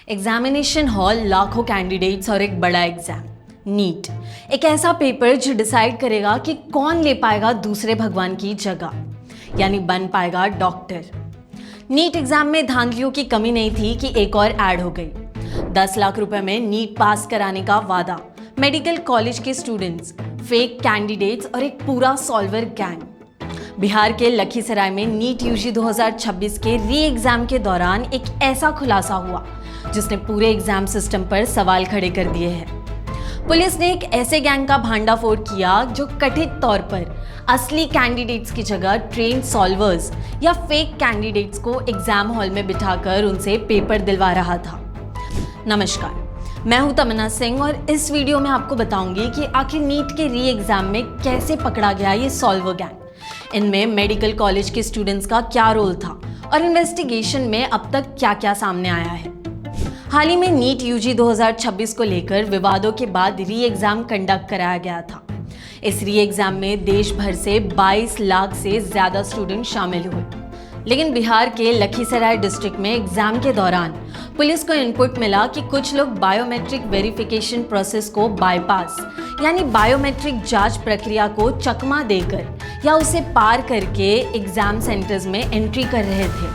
Examination hall, लाखों candidates और एक बड़ा एग्जाम नीट, एक ऐसा पेपर जो डिसाइड करेगा कि कौन ले पाएगा दूसरे भगवान की जगह, यानी बन पाएगा डॉक्टर। नीट एग्जाम में धांधलियों की कमी नहीं थी कि एक और ऐड हो गई। 10 लाख रुपए में नीट पास कराने का वादा, मेडिकल कॉलेज के स्टूडेंट्स, फेक कैंडिडेट्स और एक पूरा सॉल्वर गैंग। बिहार के लखीसराय में नीट यूजी 2026 के री एग्जाम के दौरान एक ऐसा खुलासा हुआ जिसने पूरे एग्जाम सिस्टम पर सवाल खड़े कर दिए हैं। पुलिस ने एक ऐसे गैंग का भांडाफोड़ किया जो कथित तौर पर असली कैंडिडेट्स की जगह ट्रेन्ड सॉल्वर्स या फेक कैंडिडेट्स को एग्जाम हॉल में बिठाकर उनसे पेपर दिलवा रहा था। नमस्कार, मैं हूं तमन्ना सिंह और इस वीडियो में आपको बताऊंगी कि आखिर नीट के री एग्जाम में कैसे पकड़ा गया ये सॉल्वर गैंग, इनमें मेडिकल कॉलेज के स्टूडेंट्स का क्या रोल था और इन्वेस्टिगेशन में अब तक क्या क्या सामने आया है। हाल ही में नीट यूजी 2026 को लेकर विवादों के बाद री एग्जाम कंडक्ट कराया गया था। इस री एग्जाम में देश भर से 22 लाख से ज्यादा स्टूडेंट शामिल हुए, लेकिन बिहार के लखीसराय डिस्ट्रिक्ट में एग्जाम के दौरान पुलिस को इनपुट मिला कि कुछ लोग बायोमेट्रिक वेरिफिकेशन प्रोसेस को बाईपास, यानी बायोमेट्रिक जांच प्रक्रिया को चकमा देकर या उसे पार करके एग्जाम सेंटर्स में एंट्री कर रहे थे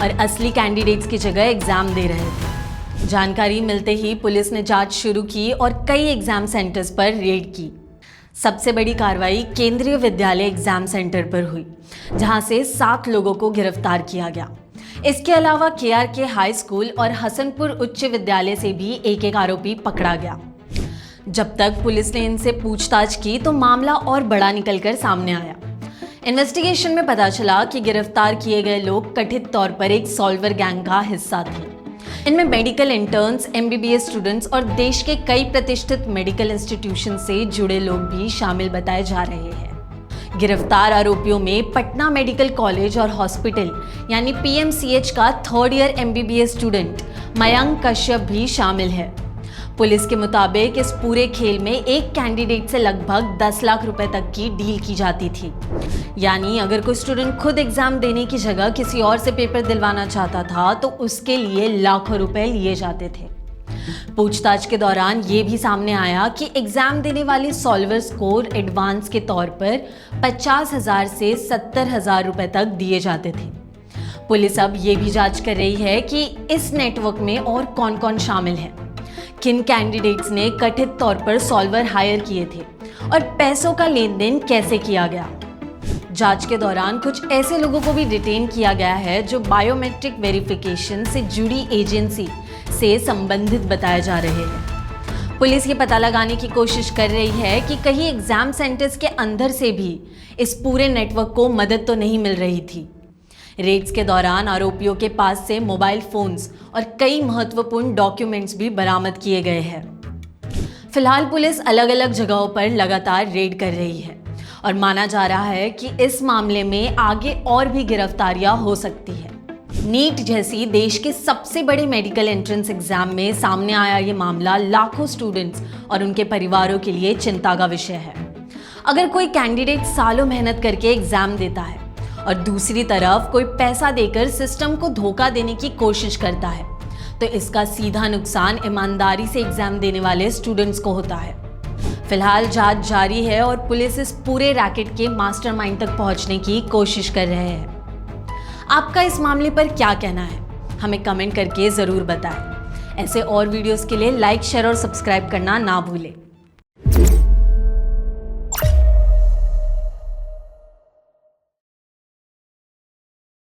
और असली कैंडिडेट्स की जगह एग्जाम दे रहे थे। जानकारी मिलते ही पुलिस ने जांच शुरू की और कई एग्जाम सेंटर्स पर रेड की। सबसे बड़ी कार्रवाई केंद्रीय विद्यालय एग्जाम सेंटर पर हुई, जहां से 7 लोगों को गिरफ्तार किया गया। इसके अलावा KRK हाई स्कूल और हसनपुर उच्च विद्यालय से भी एक एक आरोपी पकड़ा गया। जब तक पुलिस ने इनसे पूछताछ की तो मामला और बड़ा निकलकर सामने आया। इन्वेस्टिगेशन में पता चला कि गिरफ्तार किए गए लोग कथित तौर पर एक सॉल्वर गैंग का हिस्सा थे। इनमें मेडिकल इंटर्न्स, MBBS स्टूडेंट्स और देश के कई प्रतिष्ठित मेडिकल इंस्टीट्यूशन से जुड़े लोग भी शामिल बताए जा रहे हैं। गिरफ्तार आरोपियों में पटना मेडिकल कॉलेज और हॉस्पिटल यानी PMCH का 3rd year MBBS student Mayank Kashyap भी शामिल है। पुलिस के मुताबिक इस पूरे खेल में एक कैंडिडेट से लगभग 10 लाख रुपए तक की डील की जाती थी, यानी अगर कोई स्टूडेंट खुद एग्जाम देने की जगह किसी और से पेपर दिलवाना चाहता था तो उसके लिए लाखों रुपए लिए जाते थे। पूछताछ के दौरान ये भी सामने आया कि एग्जाम देने वाले सॉल्वर्स को एडवांस के तौर पर 50,000 से 70,000 रुपए तक दिए जाते थे। पुलिस अब ये भी जांच कर रही है कि इस नेटवर्क में और कौन कौन शामिल है, किन कैंडिडेट्स ने कथित तौर पर सॉल्वर हायर किए थे और पैसों का लेन देन कैसे किया गया। जांच के दौरान कुछ ऐसे लोगों को भी डिटेन किया गया है जो बायोमेट्रिक वेरिफिकेशन से जुड़ी एजेंसी से संबंधित बताए जा रहे हैं। पुलिस ये पता लगाने की कोशिश कर रही है कि कहीं एग्जाम सेंटर्स के अंदर से भी इस पूरे नेटवर्क को मदद तो नहीं मिल रही थी। रेड्स के दौरान आरोपियों के पास से मोबाइल फोन्स और कई महत्वपूर्ण डॉक्यूमेंट्स भी बरामद किए गए हैं। फिलहाल पुलिस अलग अलग जगहों पर लगातार रेड कर रही है और माना जा रहा है कि इस मामले में आगे और भी गिरफ्तारियां हो सकती है। नीट जैसी देश के सबसे बड़े मेडिकल एंट्रेंस एग्जाम में सामने आया ये मामला लाखों स्टूडेंट्स और उनके परिवारों के लिए चिंता का विषय है। अगर कोई कैंडिडेट सालों मेहनत करके एग्जाम देता है और दूसरी तरफ कोई पैसा देकर सिस्टम को धोखा देने की कोशिश करता है तो इसका सीधा नुकसान ईमानदारी से एग्जाम देने वाले स्टूडेंट्स को होता है। फिलहाल जांच जारी है और पुलिस इस पूरे रैकेट के मास्टरमाइंड तक पहुंचने की कोशिश कर रहे हैं। आपका इस मामले पर क्या कहना है, हमें कमेंट करके जरूर बताएं। ऐसे और वीडियोस के लिए लाइक, शेयर और सब्सक्राइब करना ना भूलें।